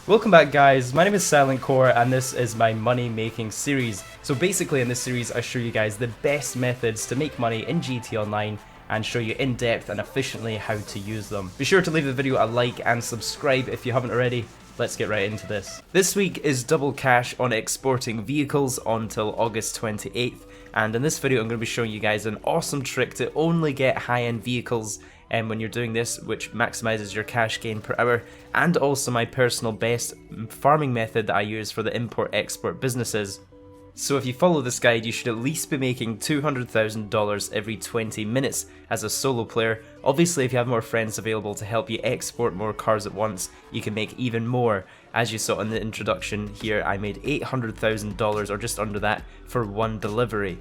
Welcome back guys, my name is Silent Core and this is my money making series. So basically in this series I show you guys the best methods to make money in GT Online and show you in depth and efficiently how to use them. Be sure to leave the video a like and subscribe if you haven't already. Let's get right into this. This week is double cash on exporting vehicles until August 28th, and in this video I'm going to be showing you guys an awesome trick to only get high-end vehicles when you're doing this, which maximizes your cash gain per hour, and also my personal best farming method that I use for the import-export businesses. So if you follow this guide, you should at least be making $200,000 every 20 minutes as a solo player. Obviously, if you have more friends available to help you export more cars at once, you can make even more. As you saw in the introduction here, I made $800,000 or just under that for one delivery.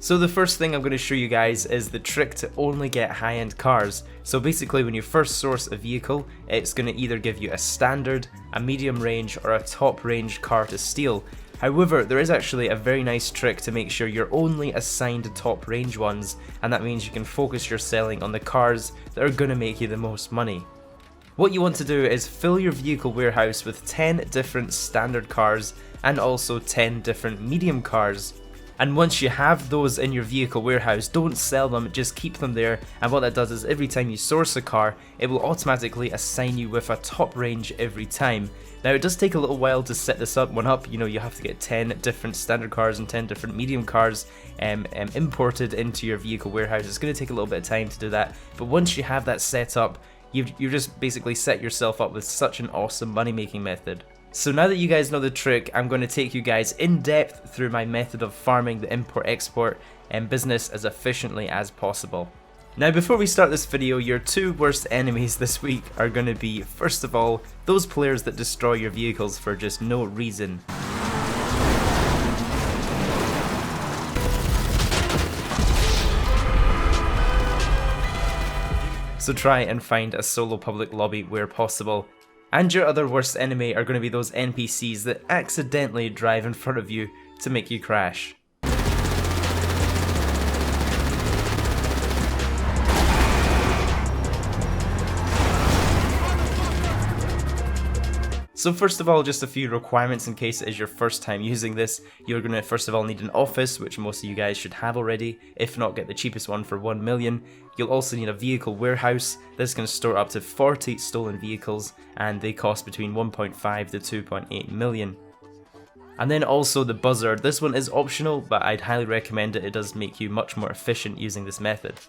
So the first thing I'm going to show you guys is the trick to only get high-end cars. So basically when you first source a vehicle, it's going to either give you a standard, a medium range, or a top range car to steal. However, there is actually a very nice trick to make sure you're only assigned top range ones, and that means you can focus your selling on the cars that are going to make you the most money. What you want to do is fill your vehicle warehouse with 10 different standard cars and also 10 different medium cars. And once you have those in your vehicle warehouse, don't sell them, just keep them there, and what that does is every time you source a car, it will automatically assign you with a top range every time. Now it does take a little while to set this one up, you know, you have to get 10 different standard cars and 10 different medium cars imported into your vehicle warehouse. It's going to take a little bit of time to do that, but once you have that set up, you've just basically set yourself up with such an awesome money making method. So now that you guys know the trick, I'm going to take you guys in depth through my method of farming the import-export business as efficiently as possible. Now before we start this video, your two worst enemies this week are going to be, first of all, those players that destroy your vehicles for just no reason. So try and find a solo public lobby where possible. And your other worst enemy are going to be those NPCs that accidentally drive in front of you to make you crash. So first of all, just a few requirements in case it is your first time using this. You're going to first of all need an office, which most of you guys should have already. If not, get the cheapest one for 1 million. You'll also need a vehicle warehouse. This can store up to 40 stolen vehicles, and they cost between 1.5 to 2.8 million. And then also the BUZZARD. This one is optional, but I'd highly recommend it. It does make you much more efficient using this method.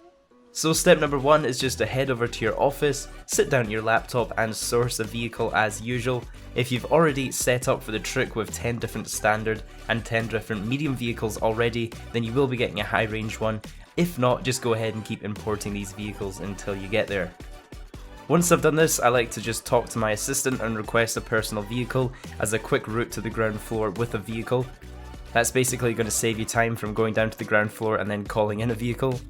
So step number one is just to head over to your office, sit down at your laptop and source a vehicle as usual. If you've already set up for the trick with 10 different standard and 10 different medium vehicles already, then you will be getting a high range one. If not, just go ahead and keep importing these vehicles until you get there. Once I've done this, I like to just talk to my assistant and request a personal vehicle as a quick route to the ground floor with a vehicle. That's basically going to save you time from going down to the ground floor and then calling in a vehicle.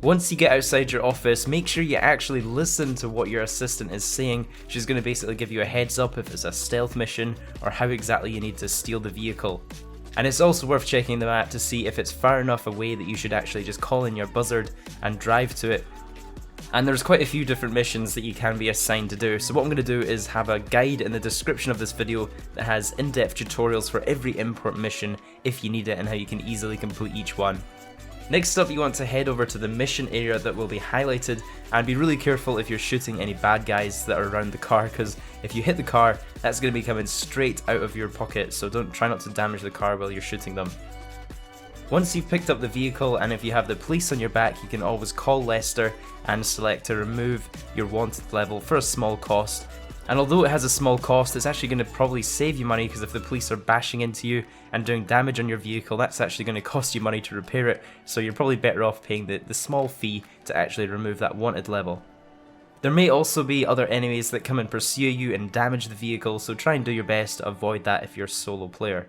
Once you get outside your office, make sure you actually listen to what your assistant is saying. She's going to basically give you a heads up if it's a stealth mission or how exactly you need to steal the vehicle. And it's also worth checking the map to see if it's far enough away that you should actually just call in your BUZZARD and drive to it. And there's quite a few different missions that you can be assigned to do. So what I'm going to do is have a guide in the description of this video that has in-depth tutorials for every import mission if you need it and how you can easily complete each one. Next up, you want to head over to the mission area that will be highlighted, and be really careful if you're shooting any bad guys that are around the car, because if you hit the car, that's going to be coming straight out of your pocket, so try not to damage the car while you're shooting them. Once you've picked up the vehicle, and if you have the police on your back, you can always call LEISTER and select to remove your wanted level for a small cost. And although it has a small cost, it's actually going to probably save you money, because if the police are bashing into you and doing damage on your vehicle, that's actually going to cost you money to repair it, so you're probably better off paying the small fee to actually remove that wanted level. There may also be other enemies that come and pursue you and damage the vehicle, so try and do your best to avoid that if you're a solo player.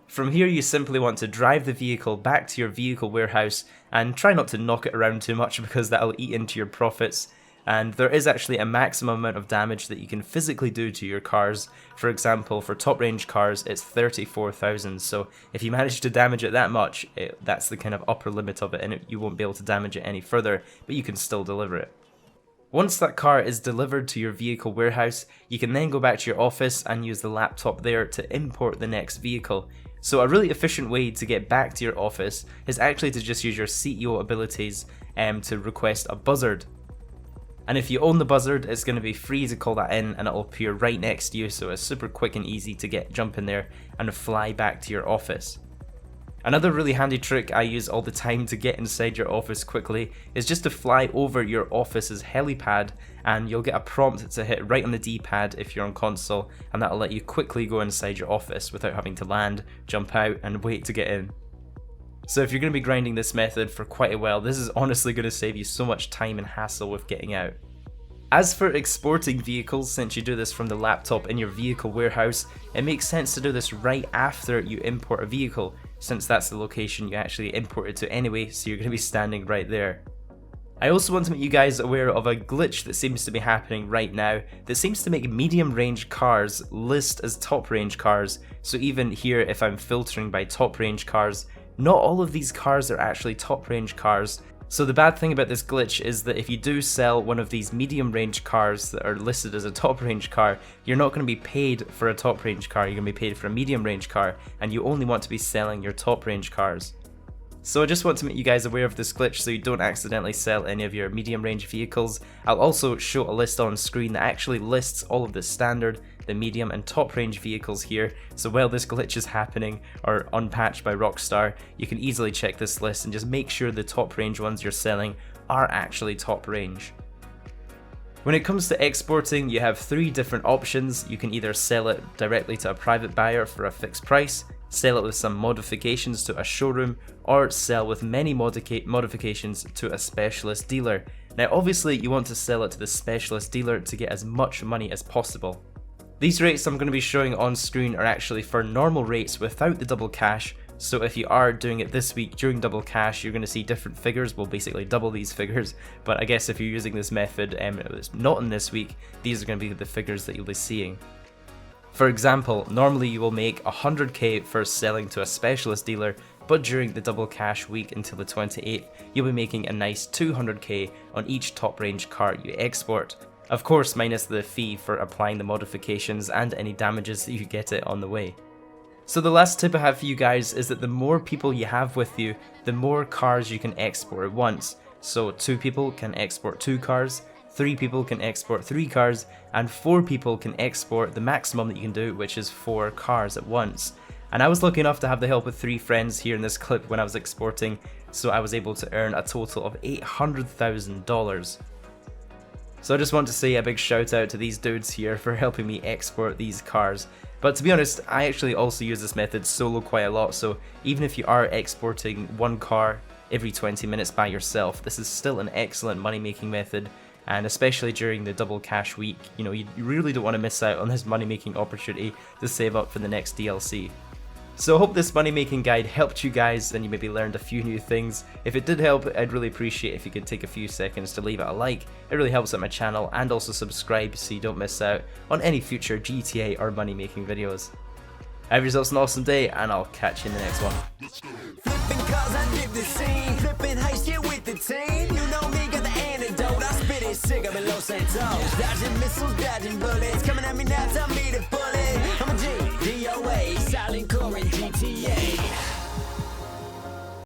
From here, you simply want to drive the vehicle back to your vehicle warehouse and try not to knock it around too much, because that'll eat into your profits. And there is actually a maximum amount of damage that you can physically do to your cars. For example, for top range cars, it's 34,000. So if you manage to damage it that much, that's the kind of upper limit of it, and you won't be able to damage it any further, but you can still deliver it. Once that car is delivered to your vehicle warehouse, you can then go back to your office and use the laptop there to import the next vehicle. So a really efficient way to get back to your office is actually to just use your CEO abilities to request a BUZZARD. And if you own the BUZZARD, it's going to be free to call that in and it'll appear right next to you, so it's super quick and easy to jump in there and fly back to your office. Another really handy trick I use all the time to get inside your office quickly is just to fly over your office's helipad, and you'll get a prompt to hit right on the D-pad if you're on console, and that'll let you quickly go inside your office without having to land, jump out and wait to get in. So if you're going to be grinding this method for quite a while, this is honestly going to save you so much time and hassle with getting out. As for exporting vehicles, since you do this from the laptop in your vehicle warehouse, it makes sense to do this right after you import a vehicle, since that's the location you actually imported to anyway, so you're going to be standing right there. I also want to make you guys aware of a glitch that seems to be happening right now that seems to make medium range cars list as top range cars. So even here, if I'm filtering by top range cars, not all of these cars are actually top range cars. So the bad thing about this glitch is that if you do sell one of these medium range cars that are listed as a top range car, you're not going to be paid for a top range car, you're going to be paid for a medium range car, and you only want to be selling your top range cars. So I just want to make you guys aware of this glitch so you don't accidentally sell any of your medium range vehicles. I'll also show a list on screen that actually lists all of the standard, the medium and top range vehicles here, so while this glitch is happening or unpatched by Rockstar, you can easily check this list and just make sure the top range ones you're selling are actually top range. When it comes to exporting, you have 3 different options. You can either sell it directly to a private buyer for a fixed price, sell it with some modifications to a showroom, or sell with many modifications to a specialist dealer. Now obviously you want to sell it to the specialist dealer to get as much money as possible. These rates I'm going to be showing on screen are actually for normal rates without the double cash, so if you are doing it this week during double cash, you're going to see different figures, well basically double these figures, but I guess if you're using this method it's not in this week, these are going to be the figures that you'll be seeing. For example, normally you will make 100k for selling to a specialist dealer, but during the double cash week until the 28th, you'll be making a nice 200k on each top range car you export. Of course, minus the fee for applying the modifications and any damages that you get it on the way. So the last tip I have for you guys is that the more people you have with you, the more cars you can export at once. So 2 people can export 2 cars, 3 people can export 3 cars, and 4 people can export the maximum that you can do, which is 4 cars at once. And I was lucky enough to have the help of 3 friends here in this clip when I was exporting, so I was able to earn a total of $800,000. So I just want to say a big shout out to these dudes here for helping me export these cars. But to be honest, I actually also use this method solo quite a lot, so even if you are exporting 1 car every 20 minutes by yourself, this is still an excellent money making method. And especially during the double cash week, you really don't want to miss out on this money making opportunity to save up for the next DLC. So I hope this money making guide helped you guys and you maybe learned a few new things. If it did help, I'd really appreciate if you could take a few seconds to leave it a like. It really helps out my channel, and also subscribe so you don't miss out on any future GTA or money making videos. Have yourselves an awesome day, and I'll catch you in the next one. Flipping cars, I dip the scene. Flipping heist, yeah, with the team. You know me, got the antidote. I spit it sick up in Los Santos. Dodging missiles, dodging bullets. Coming at me now, tell me to pull it. I'm a G, DOA, silent core in GTA.